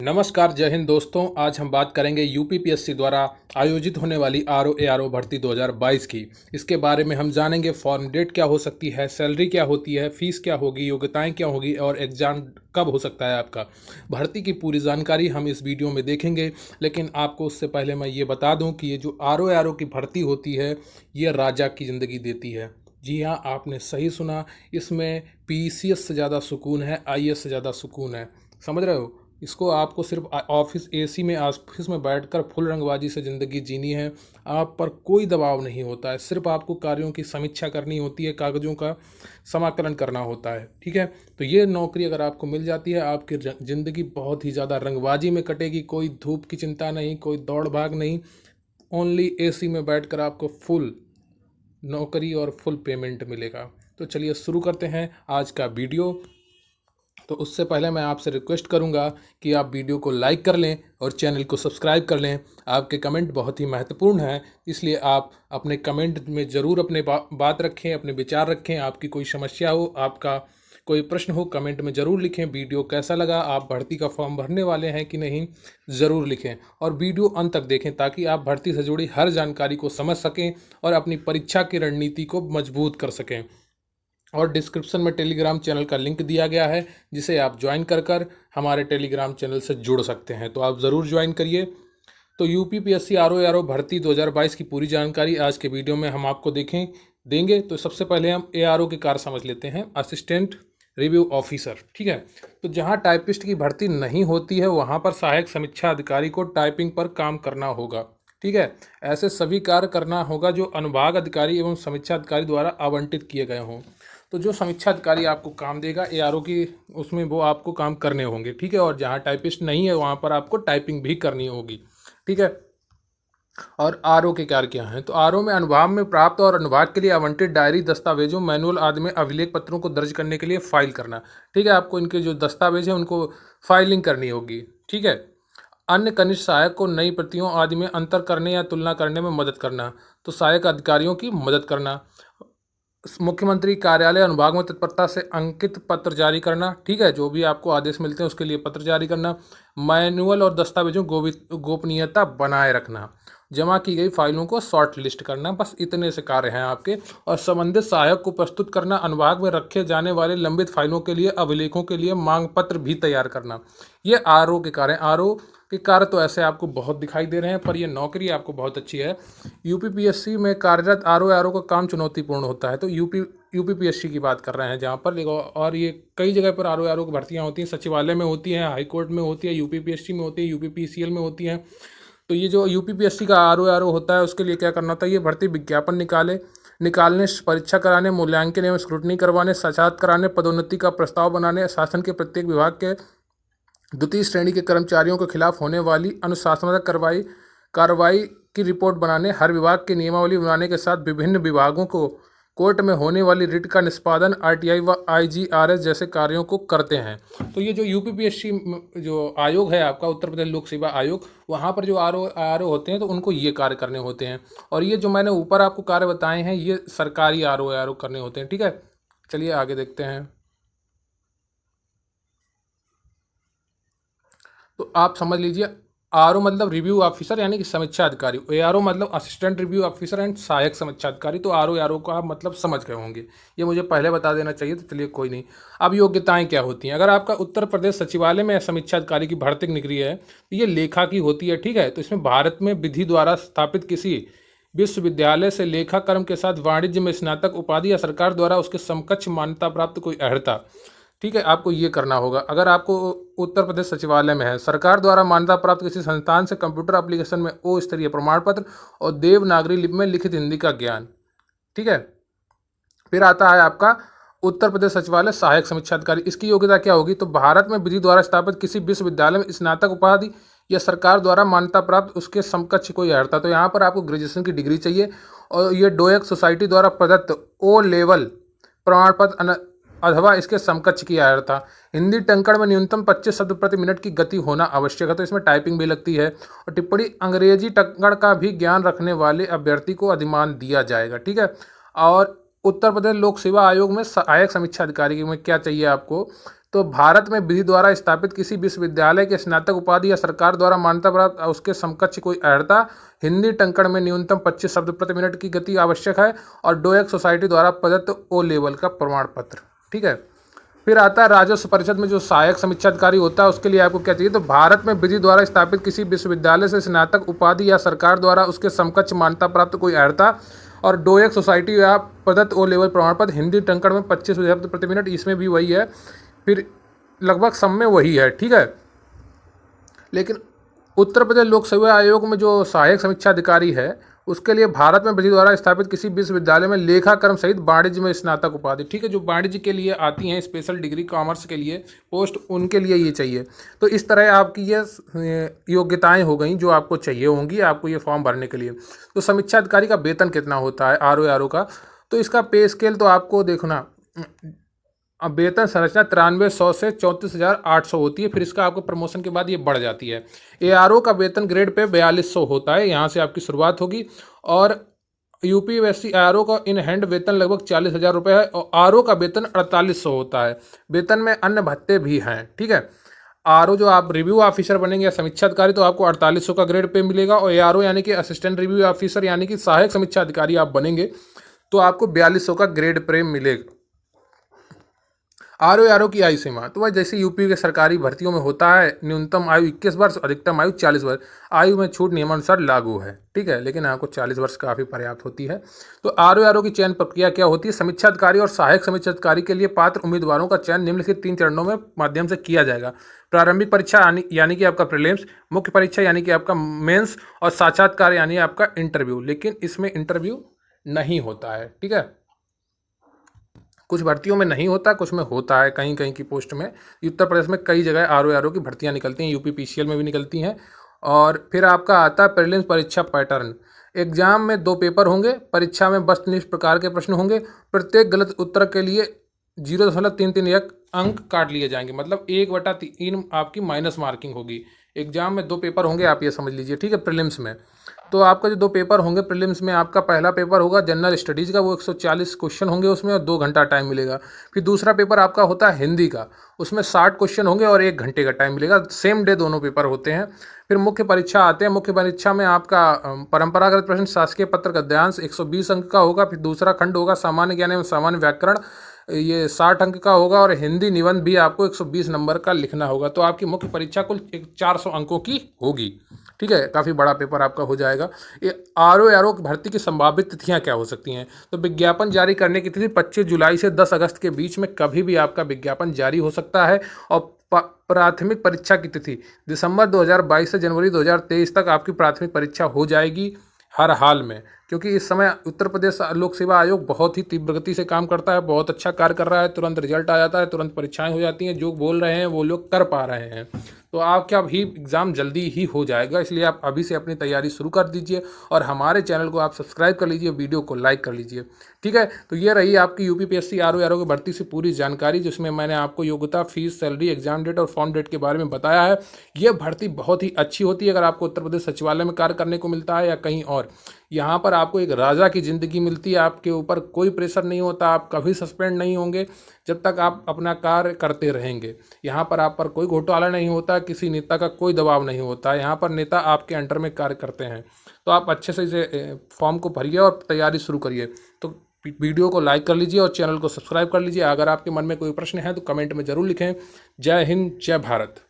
नमस्कार, जय हिंद दोस्तों। आज हम बात करेंगे यूपीपीएससी द्वारा आयोजित होने वाली आरओ एआरओ भर्ती 2022 की। इसके बारे में हम जानेंगे फॉर्म डेट क्या हो सकती है, सैलरी क्या होती है, फीस क्या होगी, योग्यताएं क्या होगी और एग्ज़ाम कब हो सकता है आपका। भर्ती की पूरी जानकारी हम इस वीडियो में देखेंगे। लेकिन आपको उससे पहले मैं ये बता दूं कि ये जो आरओ एआरओ की भर्ती होती है, ये राजा की ज़िंदगी देती है। जी हाँ, आपने सही सुना। इसमें पीसीएस से ज़्यादा सुकून है, आईएएस से ज़्यादा सुकून है। समझ रहे हो? इसको आपको सिर्फ ऑफिस एसी में ऑफिस में बैठकर फुल रंगबाजी से ज़िंदगी जीनी है। आप पर कोई दबाव नहीं होता है, सिर्फ आपको कार्यों की समीक्षा करनी होती है, कागज़ों का समाकलन करना होता है। ठीक है, तो ये नौकरी अगर आपको मिल जाती है, आपकी ज़िंदगी बहुत ही ज़्यादा रंगबाजी में कटेगी। कोई धूप की चिंता नहीं, कोई दौड़ भाग नहीं। ओनली एसी में बैठकर आपको फुल नौकरी और फुल पेमेंट मिलेगा। तो चलिए शुरू करते हैं आज का वीडियो। तो उससे पहले मैं आपसे रिक्वेस्ट करूंगा कि आप वीडियो को लाइक कर लें और चैनल को सब्सक्राइब कर लें। आपके कमेंट बहुत ही महत्वपूर्ण हैं, इसलिए आप अपने कमेंट में ज़रूर अपने बात रखें, अपने विचार रखें। आपकी कोई समस्या हो, आपका कोई प्रश्न हो, कमेंट में ज़रूर लिखें। वीडियो कैसा लगा, आप भर्ती का फॉर्म भरने वाले हैं कि नहीं, ज़रूर लिखें। और वीडियो अंत तक देखें ताकि आप भर्ती से जुड़ी हर जानकारी को समझ सकें और अपनी परीक्षा की रणनीति को मजबूत कर सकें। और डिस्क्रिप्शन में टेलीग्राम चैनल का लिंक दिया गया है, जिसे आप ज्वाइन कर हमारे टेलीग्राम चैनल से जुड़ सकते हैं। तो आप ज़रूर ज्वाइन करिए। तो यूपीपीएससी आरओ भर्ती 2022 की पूरी जानकारी आज के वीडियो में हम आपको देंगे। तो सबसे पहले हम एआरओ के कार्य समझ लेते हैं। असिस्टेंट रिव्यू ऑफिसर, ठीक है। तो जहां टाइपिस्ट की भर्ती नहीं होती है, वहां पर सहायक समीक्षा अधिकारी को टाइपिंग पर काम करना होगा। ठीक है, ऐसे सभी कार्य करना होगा जो अनुभाग अधिकारी एवं समीक्षा अधिकारी द्वारा आवंटित किए गए हों। तो जो समीक्षा अधिकारी आपको काम देगा एआरओ की, उसमें वो आपको काम करने होंगे। ठीक है, और जहाँ टाइपिस्ट नहीं है वहाँ पर आपको टाइपिंग भी करनी होगी। ठीक है, और आरओ के कार्य क्या हैं? तो आरओ में अनुभाग में प्राप्त और अनुभाग के लिए आवंटित डायरी, दस्तावेजों, मैनुअल आदि में अभिलेख पत्रों को दर्ज करने के लिए फाइल करना। ठीक है, आपको इनके जो दस्तावेज हैं उनको फाइलिंग करनी होगी। ठीक है, अन्य कनिष्ठ सहायक को नई प्रतियों आदि में अंतर करने या तुलना करने में मदद करना। तो सहायक अधिकारियों की मदद करना। मुख्यमंत्री कार्यालय अनुभाग में तत्परता से अंकित पत्र जारी करना। ठीक है, जो भी आपको आदेश मिलते हैं उसके लिए पत्र जारी करना। मैनुअल और दस्तावेजों गोपनीयता बनाए रखना। जमा की गई फाइलों को शॉर्ट लिस्ट करना। बस इतने से कार्य हैं आपके। और संबंधित सहायक को प्रस्तुत करना। अनुभाग में रखे जाने वाले लंबित फाइलों के लिए अभिलेखों के लिए मांग पत्र भी तैयार करना। ये आरओ के कार्य। आरओ के कार्य तो ऐसे आपको बहुत दिखाई दे रहे हैं, पर ये नौकरी आपको बहुत अच्छी है। यूपीपीएससी में कार्यरत आरओ का काम चुनौतीपूर्ण होता है। तो यूपीपीएससी की बात कर रहे हैं जहाँ पर देखो, और ये कई जगह पर आरओ की भर्तियाँ होती हैं। सचिवालय में होती हैं, हाईकोर्ट में होती है, यूपीपीएससी में होती है, यूपीपीसीएल में होती हैं। तो ये जो यूपीपीएससी का आरओ होता है, उसके लिए क्या करना होता है? ये भर्ती विज्ञापन निकालने, परीक्षा कराने, मूल्यांकन एवं स्क्रूटनी करवाने, साक्षात कराने, पदोन्नति का प्रस्ताव बनाने, शासन के प्रत्येक विभाग के द्वितीय श्रेणी के कर्मचारियों के खिलाफ होने वाली अनुशासनात्मक कार्रवाई की रिपोर्ट बनाने, हर विभाग की नियमावली बनाने के साथ विभिन्न विभागों को कोर्ट में होने वाली रिट का निष्पादन, आरटीआई व आईजीआरएस जैसे कार्यों को करते हैं। तो ये जो यूपीपीएससी जो आयोग है आपका, उत्तर प्रदेश लोक सेवा आयोग, वहाँ पर जो आरओ होते हैं तो उनको ये कार्य करने होते हैं। और ये जो मैंने ऊपर आपको कार्य बताए हैं, ये सरकारी आरओ करने होते हैं। ठीक है, चलिए आगे देखते हैं। तो आप समझ लीजिए, आरओ मतलब रिव्यू ऑफिसर यानी कि समीक्षा अधिकारी, एआरओ मतलब असिस्टेंट रिव्यू ऑफिसर एंड सहायक समीक्षा अधिकारी। तो आरओ का आप मतलब समझ गए होंगे, ये मुझे पहले बता देना चाहिए। तो चलिए कोई नहीं। अब योग्यताएं क्या होती हैं? अगर आपका उत्तर प्रदेश सचिवालय में समीक्षा अधिकारी की भर्ती निकली है, तो ये लेखा की होती है। ठीक है, तो इसमें भारत में विधि द्वारा स्थापित किसी विश्वविद्यालय से लेखा कर्म के साथ वाणिज्य में स्नातक उपाधि या सरकार द्वारा उसके समकक्ष मान्यता प्राप्त कोई अर्हता। ठीक है, आपको ये करना होगा। अगर आपको उत्तर प्रदेश सचिवालय में है, सरकार द्वारा मान्यता प्राप्त किसी संस्थान से कंप्यूटर एप्लीकेशन में ओ स्तरीय प्रमाण पत्र और देवनागरी लिपि में लिखित हिंदी का ज्ञान। ठीक है, फिर आता है आपका उत्तर प्रदेश सचिवालय सहायक समीक्षा अधिकारी। इसकी योग्यता क्या होगी? तो भारत में विधि द्वारा स्थापित किसी विश्वविद्यालय में स्नातक उपाधि या सरकार द्वारा मान्यता प्राप्त उसके समकक्ष कोई अर्हता। तो यहाँ पर आपको ग्रेजुएशन की डिग्री चाहिए और ये डोएक सोसाइटी द्वारा प्रदत्त ओ लेवल प्रमाण पत्र अथवा इसके समकक्ष की अर्हता। हिंदी टंकण में न्यूनतम 25 शब्द प्रति मिनट की गति होना आवश्यक है। तो इसमें टाइपिंग भी लगती है। और टिप्पणी अंग्रेजी टंकण का भी ज्ञान रखने वाले अभ्यर्थी को अधिमान दिया जाएगा। ठीक है, और उत्तर प्रदेश लोक सेवा आयोग में सहायक समीक्षा अधिकारी में क्या चाहिए आपको? तो भारत में विधि द्वारा स्थापित किसी विश्वविद्यालय के स्नातक उपाधि या सरकार द्वारा मान्यता प्राप्त उसके समकक्ष कोई अर्हता। हिंदी टंकण में न्यूनतम 25 शब्द प्रति मिनट की गति आवश्यक है और डोएक सोसाइटी द्वारा प्रदत्त ओ लेवल का प्रमाण पत्र। ठीक है। फिर आता है राजस्व परिषद में जो सहायक समीक्षा अधिकारी होता है, उसके लिए आपको क्या चाहिए, तो भारत में विधि द्वारा स्थापित किसी विश्वविद्यालय से स्नातक उपाधि या सरकार द्वारा उसके समकक्ष मान्यता प्राप्त कोई अर्हता और डोएक सोसाइटी या प्रदत्त ओ लेवल प्रमाण पत्र। हिंदी टंकण में 25 शब्द प्रति मिनट, इसमें भी वही है, फिर लगभग सब में वही है। ठीक है। लेकिन उत्तर प्रदेश लोक सेवा आयोग में जो सहायक समीक्षा अधिकारी है, उसके लिए भारत में विधि द्वारा स्थापित किसी विश्वविद्यालय में लेखाकर्म सहित वाणिज्य में स्नातक उपाधि। ठीक है। जो वाणिज्य के लिए आती हैं स्पेशल डिग्री, कॉमर्स के लिए पोस्ट, उनके लिए ये चाहिए। तो इस तरह आपकी ये योग्यताएं हो गई जो आपको चाहिए होंगी आपको ये फॉर्म भरने के लिए। तो समीक्षा अधिकारी का वेतन कितना होता है आरओ का, तो इसका पे स्केल तो आपको देखना, अब वेतन संरचना 9300 से 34,800 होती है। फिर इसका आपको प्रमोशन के बाद ये बढ़ जाती है। एआरओ का वेतन ग्रेड पे 4200 होता है, यहाँ से आपकी शुरुआत होगी। और यूपीएससी आरओ का इन हैंड वेतन लगभग 40,000 रुपये है और आरओ का वेतन 4800 होता है। वेतन में अन्य भत्ते भी हैं। ठीक है। आरओ जो आप रिव्यू ऑफिसर बनेंगे या समीक्षा अधिकारी तो आपको 4800 का ग्रेड पे मिलेगा और एआरओ यानी कि असिस्टेंट रिव्यू ऑफिसर यानी कि सहायक समीक्षा अधिकारी आप बनेंगे तो आपको 4200 का ग्रेड पे मिलेगा। आरओ की आयु सीमा तो वह जैसे यूपी के सरकारी भर्तियों में होता है, न्यूनतम आयु 21 वर्ष, अधिकतम आयु 40 वर्ष। आयु में छूट नियमानुसार लागू है। ठीक है। लेकिन आपको 40 वर्ष काफ़ी पर्याप्त होती है। तो आरओ की चयन प्रक्रिया क्या होती है, समीक्षा अधिकारी और सहायक समीक्षा अधिकारी के लिए पात्र उम्मीदवारों का चयन निम्नलिखित 3 चरणों में माध्यम से किया जाएगा। प्रारंभिक परीक्षा यानी कि आपका प्रीलिम्स, मुख्य परीक्षा यानी कि आपका मेंस और साक्षात्कार यानी आपका इंटरव्यू। लेकिन इसमें इंटरव्यू नहीं होता है। ठीक है। कुछ भर्तियों में नहीं होता, कुछ में होता है, कहीं कहीं की पोस्ट में। उत्तर प्रदेश में कई जगह आरओ की भर्तियां निकलती हैं, यूपी पीसीएल में भी निकलती हैं। और फिर आपका आता है प्रीलिम्स परीक्षा पैटर्न। एग्जाम में 2 पेपर होंगे। परीक्षा में वस्तुनिष्ठ प्रकार के प्रश्न होंगे। प्रत्येक गलत उत्तर के लिए 0.331 अंक काट लिए जाएंगे, मतलब 1/3 आपकी माइनस मार्किंग होगी। एग्जाम में 2 पेपर होंगे, आप ये समझ लीजिए। ठीक है। प्रीलिम्स में तो आपका जो 2 पेपर होंगे प्रीलिम्स में, आपका पहला पेपर होगा जनरल स्टडीज़ का, वो 140 क्वेश्चन होंगे उसमें और 2 घंटा टाइम मिलेगा। फिर दूसरा पेपर आपका होता है हिंदी का, उसमें 60 क्वेश्चन होंगे और 1 घंटे का टाइम मिलेगा। सेम डे दोनों पेपर होते हैं। फिर मुख्य परीक्षा आते हैं। मुख्य परीक्षा में आपका परंपरागत प्रश्न शासकीय पत्र गद्यांश 120 अंक का होगा। फिर दूसरा खंड होगा सामान्य ज्ञान एवं सामान्य व्याकरण, ये 60 अंक का होगा। और हिंदी निबंध भी आपको 120 नंबर का लिखना होगा। तो आपकी मुख्य परीक्षा कुल 400 अंकों की होगी। ठीक है। काफ़ी बड़ा पेपर आपका हो जाएगा। ये आरओ भर्ती की संभावित तिथियां क्या हो सकती हैं, तो विज्ञापन जारी करने की तिथि 25 जुलाई से 10 अगस्त के बीच में कभी भी आपका विज्ञापन जारी हो सकता है। और प्राथमिक परीक्षा की तिथि दिसंबर 2022 से जनवरी 2023 तक आपकी प्राथमिक परीक्षा हो जाएगी हर हाल में, क्योंकि इस समय उत्तर प्रदेश लोक सेवा आयोग बहुत ही तीव्र गति से काम करता है, बहुत अच्छा कार्य कर रहा है। तुरंत रिजल्ट आ जाता है, तुरंत परीक्षाएं हो जाती हैं। जो बोल रहे हैं वो लोग कर पा रहे हैं। तो आपका भी एग्ज़ाम जल्दी ही हो जाएगा, इसलिए आप अभी से अपनी तैयारी शुरू कर दीजिए और हमारे चैनल को आप सब्सक्राइब कर लीजिए, वीडियो को लाइक कर लीजिए। ठीक है। तो ये रही आपकी यूपीपीएससी आरओ की भर्ती से पूरी जानकारी, जिसमें मैंने आपको योग्यता, फीस, सैलरी, एग्जाम डेट और फॉर्म डेट के बारे में बताया है। यह भर्ती बहुत ही अच्छी होती है अगर आपको उत्तर प्रदेश सचिवालय में कार्य करने को मिलता है या कहीं और। यहाँ पर आपको एक राजा की ज़िंदगी मिलती है, आपके ऊपर कोई प्रेशर नहीं होता, आप कभी सस्पेंड नहीं होंगे जब तक आप अपना कार्य करते रहेंगे। यहाँ पर आप पर कोई घोटाला नहीं होता, किसी नेता का कोई दबाव नहीं होता। यहाँ पर नेता आपके अंडर में कार्य करते हैं। तो आप अच्छे से इसे फॉर्म को भरिए और तैयारी शुरू करिए। तो वीडियो को लाइक कर लीजिए और चैनल को सब्सक्राइब कर लीजिए। अगर आपके मन में कोई प्रश्न है तो कमेंट में ज़रूर लिखें। जय हिंद, जय भारत।